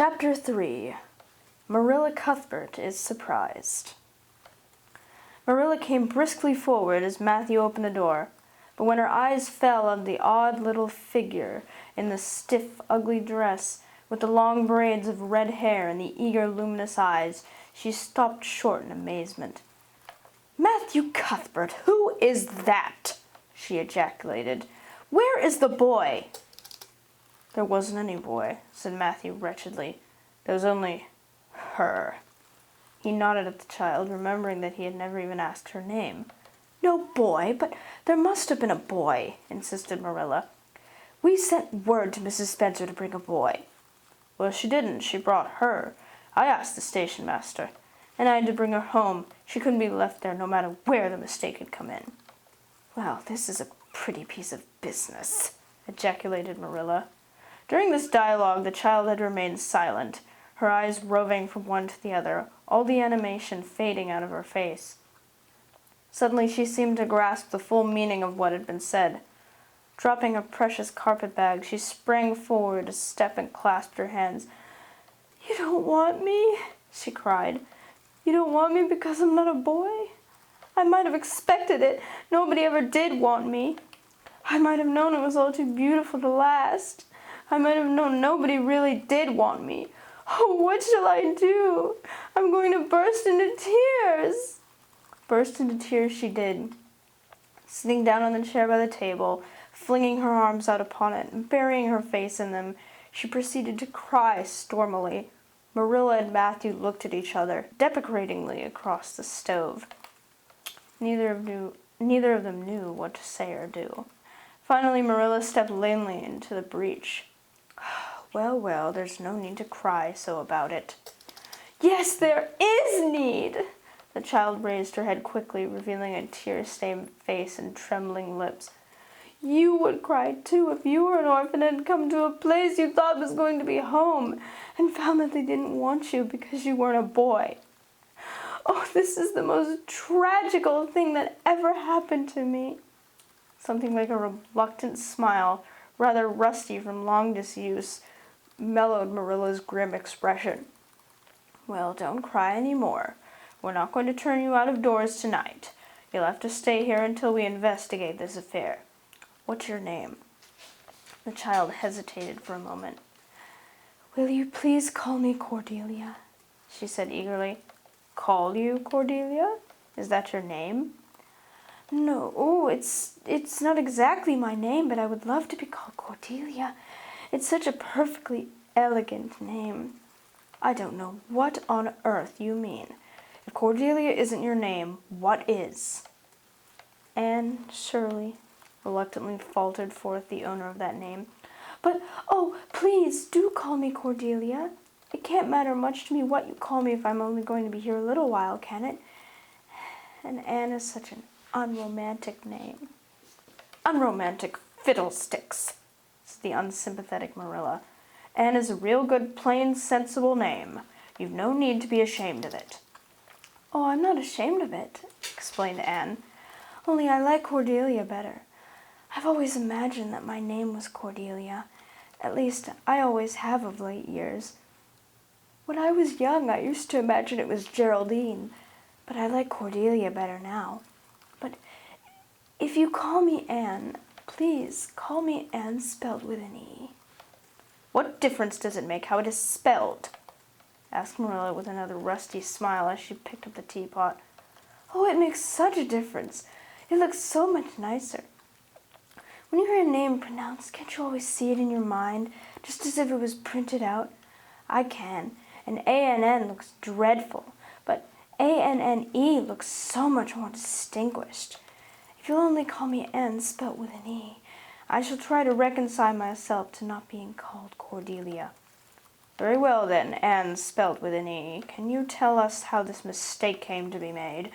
Chapter 3. Marilla Cuthbert is surprised. Marilla came briskly forward as Matthew opened the door, but when her eyes fell on the odd little figure in the stiff, ugly dress, with the long braids of red hair and the eager, luminous eyes, she stopped short in amazement. "Matthew Cuthbert, who is that?" she ejaculated. "Where is the boy?" "There wasn't any boy," said Matthew wretchedly. "There was only her." He nodded at the child, remembering that he had never even asked her name. "No boy? But there must have been a boy," insisted Marilla. "We sent word to Mrs. Spencer to bring a boy." "Well, she didn't. She brought her. I asked the station master, and I had to bring her home. She couldn't be left there no matter where the mistake had come in." "Well, this is a pretty piece of business," ejaculated Marilla. During this dialogue the child had remained silent, her eyes roving from one to the other, all the animation fading out of her face. Suddenly she seemed to grasp the full meaning of what had been said. Dropping her precious carpet-bag, she sprang forward a step and clasped her hands. "You don't want me?" she cried. "You don't want me because I'm not a boy? I might have expected it. Nobody ever did want me. I might have known it was all too beautiful to last. I might have known nobody really did want me. Oh, what shall I do? I'm going to burst into tears." Burst into tears she did, sitting down on the chair by the table, flinging her arms out upon it, and burying her face in them. She proceeded to cry stormily. Marilla and Matthew looked at each other, deprecatingly across the stove. Neither of them knew what to say or do. Finally Marilla stepped lamely into the breach. "Well, well, there's no need to cry so about it." "Yes, there is need." The child raised her head quickly, revealing a tear-stained face and trembling lips. "You would cry too if you were an orphan and had come to a place you thought was going to be home and found that they didn't want you because you weren't a boy. Oh, this is the most tragical thing that ever happened to me." Something like a reluctant smile, rather rusty from long disuse, mellowed Marilla's grim expression. "Well, don't cry any more. We're not going to turn you out of doors tonight. You'll have to stay here until we investigate this affair. What's your name?" The child hesitated for a moment. "Will you please call me Cordelia?" she said eagerly. "Call you Cordelia? Is that your name?" "No, it's not exactly my name, but I would love to be called Cordelia. It's such a perfectly elegant name." "I don't know what on earth you mean. If Cordelia isn't your name, what is?" "Anne Shirley," reluctantly faltered forth the owner of that name. "But, oh, please do call me Cordelia. It can't matter much to me what you call me if I'm only going to be here a little while, can it? And Anne is such an unromantic name." "Unromantic fiddlesticks," said the unsympathetic Marilla. "Anne is a real good, plain, sensible name. You've no need to be ashamed of it." "Oh, I'm not ashamed of it," explained Anne. "Only I like Cordelia better. I've always imagined that my name was Cordelia. At least, I always have of late years. When I was young, I used to imagine it was Geraldine, but I like Cordelia better now. But if you call me Anne, please call me Anne spelled with an E." "What difference does it make how it is spelled?" asked Marilla with another rusty smile as she picked up the teapot. "Oh, it makes such a difference. It looks so much nicer. When you hear a name pronounced, can't you always see it in your mind, just as if it was printed out? I can, and A-N-N looks dreadful, but A-N-N-E looks so much more distinguished. If you'll only call me Anne spelt with an E, I shall try to reconcile myself to not being called Cordelia." "Very well then, Anne spelt with an E. Can you tell us how this mistake came to be made?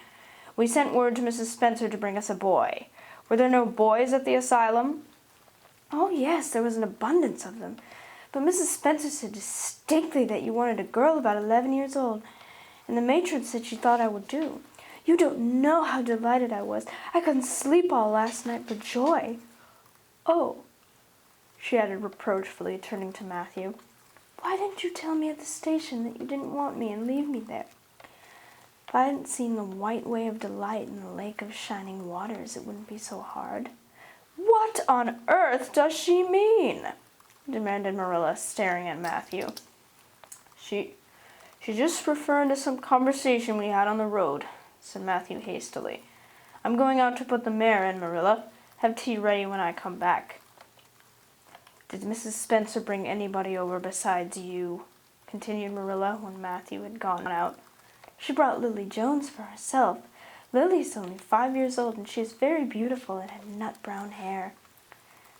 We sent word to Mrs. Spencer to bring us a boy. Were there no boys at the asylum?" "Oh, yes, there was an abundance of them. But Mrs. Spencer said distinctly that you wanted a girl about 11 years old, and the matron said she thought I would do. You don't know how delighted I was. I couldn't sleep all last night for joy. Oh," she added reproachfully, turning to Matthew, Why didn't you tell me at the station that you didn't want me and leave me there? If I hadn't seen the white way of delight in the lake of shining waters, it wouldn't be so hard." "What on earth does she mean?" demanded Marilla, staring at Matthew. She's just referring to some conversation we had on the road," said Matthew hastily. "I'm going out to put the mare in, Marilla. Have tea ready when I come back." "Did Mrs. Spencer bring anybody over besides you?" continued Marilla when Matthew had gone out. "She brought Lily Jones for herself. Lily's only 5 years old, and she is very beautiful and had nut brown hair."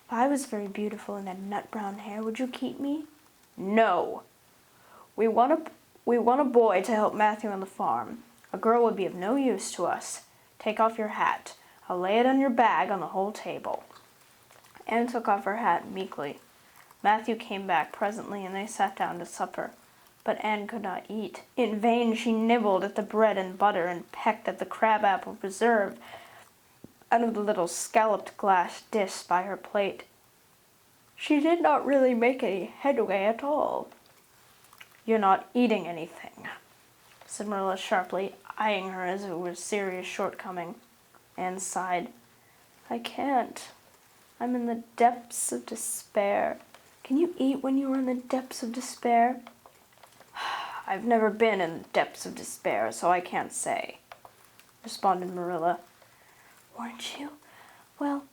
"If I was very beautiful and had nut brown hair, would you keep me?" "No. We want a boy to help Matthew on the farm. A girl would be of no use to us. Take off your hat. I'll lay it on your bag on the whole table." Anne took off her hat meekly. Matthew came back presently, and they sat down to supper. But Anne could not eat. In vain she nibbled at the bread and butter and pecked at the crab-apple preserve out of the little scalloped glass dish by her plate. She did not really make any headway at all. "You're not eating anything," said Marilla sharply, eyeing her as if it were a serious shortcoming. Anne sighed. "I can't. I'm in the depths of despair." "Can you eat when you are in the depths of despair?" "I've never been in the depths of despair, so I can't say," responded Marilla. "Weren't you? Well,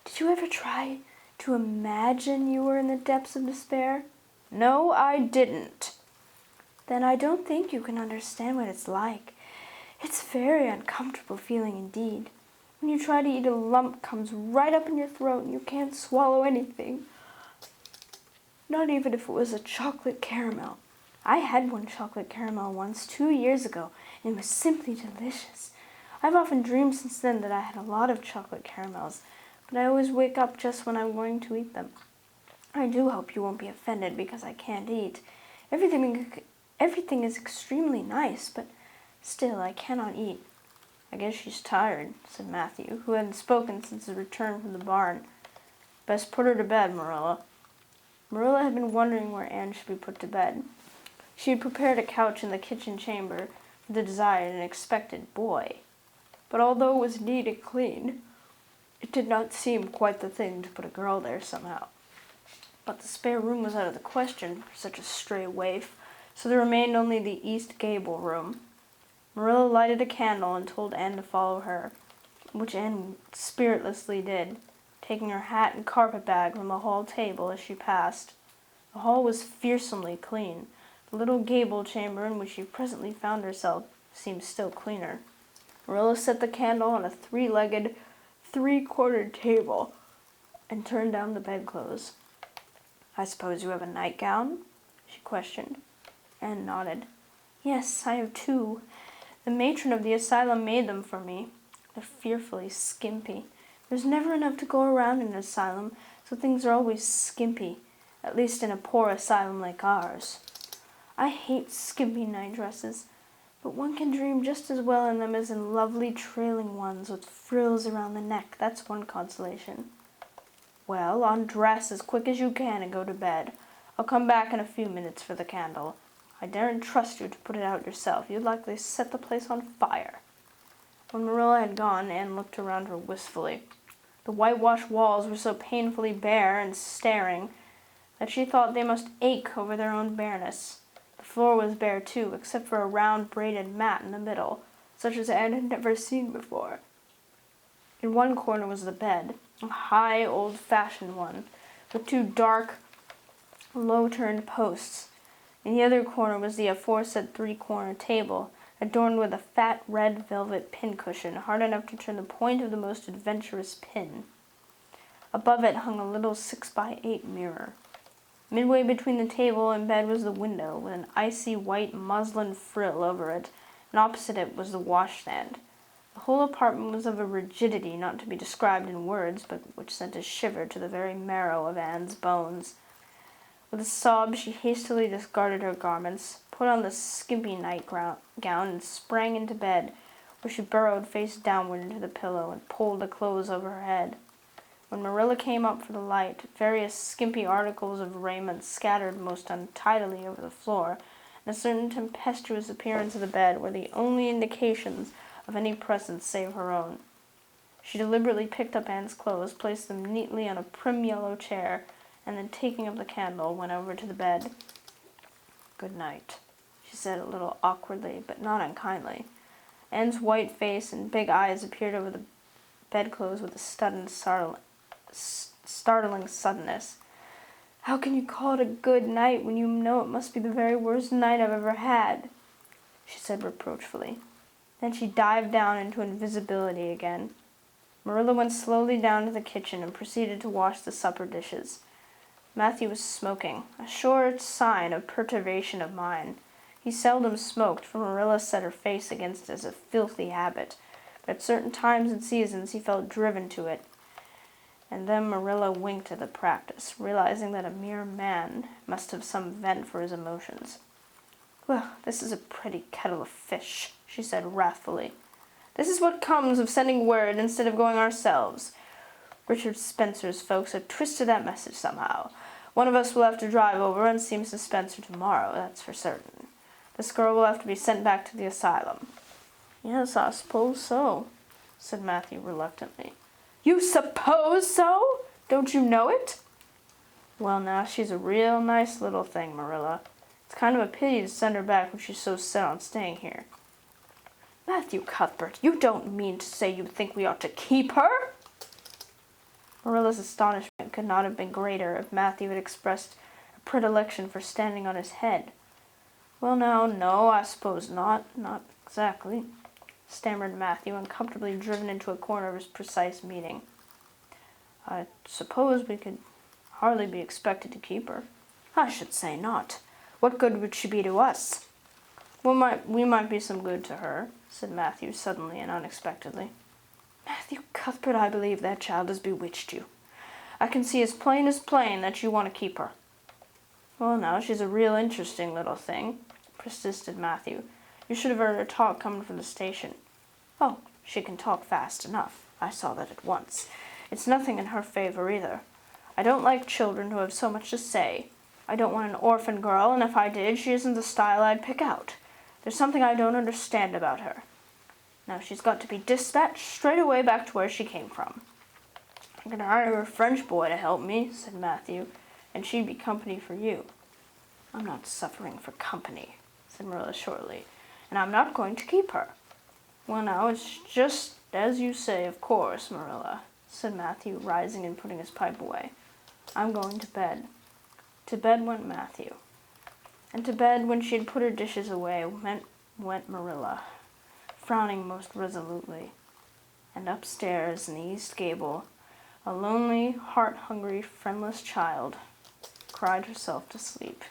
did you ever try to imagine you were in the depths of despair?" "No, I didn't." "Then I don't think you can understand what it's like. It's a very uncomfortable feeling indeed. When you try to eat, a lump comes right up in your throat and you can't swallow anything. Not even if it was a chocolate caramel. I had one chocolate caramel once 2 years ago, and it was simply delicious. I've often dreamed since then that I had a lot of chocolate caramels, but I always wake up just when I'm going to eat them. I do hope you won't be offended because I can't eat. Everything is extremely nice, but still I cannot eat." "I guess she's tired," said Matthew, who hadn't spoken since his return from the barn. "Best put her to bed, Marilla." Marilla had been wondering where Anne should be put to bed. She had prepared a couch in the kitchen chamber for the desired and expected boy. But although it was neat and clean, it did not seem quite the thing to put a girl there somehow. But the spare room was out of the question for such a stray waif, so there remained only the East Gable room. Marilla lighted a candle and told Anne to follow her, which Anne spiritlessly did, taking her hat and carpet-bag from the hall table as she passed. The hall was fearsomely clean. The little gable chamber in which she presently found herself seemed still cleaner. Marilla set the candle on a 3-legged, 3-cornered table and turned down the bedclothes. "I suppose you have a nightgown?" she questioned. Anne nodded. "Yes, I have 2. The matron of the asylum made them for me. They're fearfully skimpy. There's never enough to go around in an asylum, so things are always skimpy, at least in a poor asylum like ours. I hate skimpy nightdresses, but one can dream just as well in them as in lovely trailing ones with frills around the neck. That's one consolation." "Well, undress as quick as you can and go to bed. I'll come back in a few minutes for the candle. I daren't trust you to put it out yourself. You'd likely set the place on fire." When Marilla had gone, Anne looked around her wistfully. The whitewashed walls were so painfully bare and staring that she thought they must ache over their own bareness. The floor was bare too, except for a round braided mat in the middle, such as Anne had never seen before. In one corner was the bed, a high, old-fashioned one, with 2 dark, low-turned posts. In the other corner was the aforesaid 3-corner table, adorned with a fat red velvet pincushion, hard enough to turn the point of the most adventurous pin. Above it hung a little 6x8 mirror. Midway between the table and bed was the window, with an icy white muslin frill over it, and opposite it was the washstand. The whole apartment was of a rigidity not to be described in words, but which sent a shiver to the very marrow of Anne's bones. With a sob she hastily discarded her garments, put on the skimpy nightgown, and sprang into bed, where she burrowed face downward into the pillow and pulled the clothes over her head. When Marilla came up for the light, various skimpy articles of raiment scattered most untidily over the floor, and a certain tempestuous appearance of the bed were the only indications of any presence save her own. She deliberately picked up Anne's clothes, placed them neatly on a prim yellow chair, and then taking up the candle, went over to the bed. "Good night," she said a little awkwardly, but not unkindly. Anne's white face and big eyes appeared over the bedclothes with a startling suddenness. "How can you call it a good night when you know it must be the very worst night I've ever had?" she said reproachfully. Then she dived down into invisibility again. Marilla went slowly down to the kitchen and proceeded to wash the supper dishes. Matthew was smoking, a sure sign of perturbation of mind. He seldom smoked, for Marilla set her face against it as a filthy habit, but at certain times and seasons he felt driven to it. And then Marilla winked at the practice, realizing that a mere man must have some vent for his emotions. "Well, this is a pretty kettle of fish," she said wrathfully. "This is what comes of sending word instead of going ourselves. Richard Spencer's folks have twisted that message somehow. One of us will have to drive over and see Mrs. Spencer tomorrow, that's for certain. This girl will have to be sent back to the asylum." "Yes, I suppose so," said Matthew reluctantly. "You suppose so? Don't you know it?" "Well, now, she's a real nice little thing, Marilla. It's kind of a pity to send her back when she's so set on staying here." "Matthew Cuthbert, you don't mean to say you think we ought to keep her?" Marilla's astonishment could not have been greater if Matthew had expressed a predilection for standing on his head. "Well, now, no, I suppose not. Not exactly," stammered Matthew, uncomfortably driven into a corner of his precise meaning. "I suppose we could hardly be expected to keep her." "I should say not. What good would she be to us?" We might be some good to her," said Matthew suddenly and unexpectedly. "Matthew Cuthbert, I believe that child has bewitched you. I can see as plain that you want to keep her." "Well, now, she's a real interesting little thing," persisted Matthew. "You should have heard her talk coming from the station." "Oh, she can talk fast enough. I saw that at once. It's nothing in her favor either. I don't like children who have so much to say. I don't want an orphan girl, and if I did, she isn't the style I'd pick out. There's something I don't understand about her. Now she's got to be dispatched straight away back to where she came from." "I could hire a French boy to help me," said Matthew, "and she'd be company for you." "I'm not suffering for company," said Marilla shortly, "and I'm not going to keep her." "Well, now, it's just as you say, of course, Marilla," said Matthew, rising and putting his pipe away. "I'm going to bed." To bed went Matthew. And to bed, when she had put her dishes away, went Marilla, frowning most resolutely. And upstairs in the east gable, a lonely, heart-hungry, friendless child cried herself to sleep.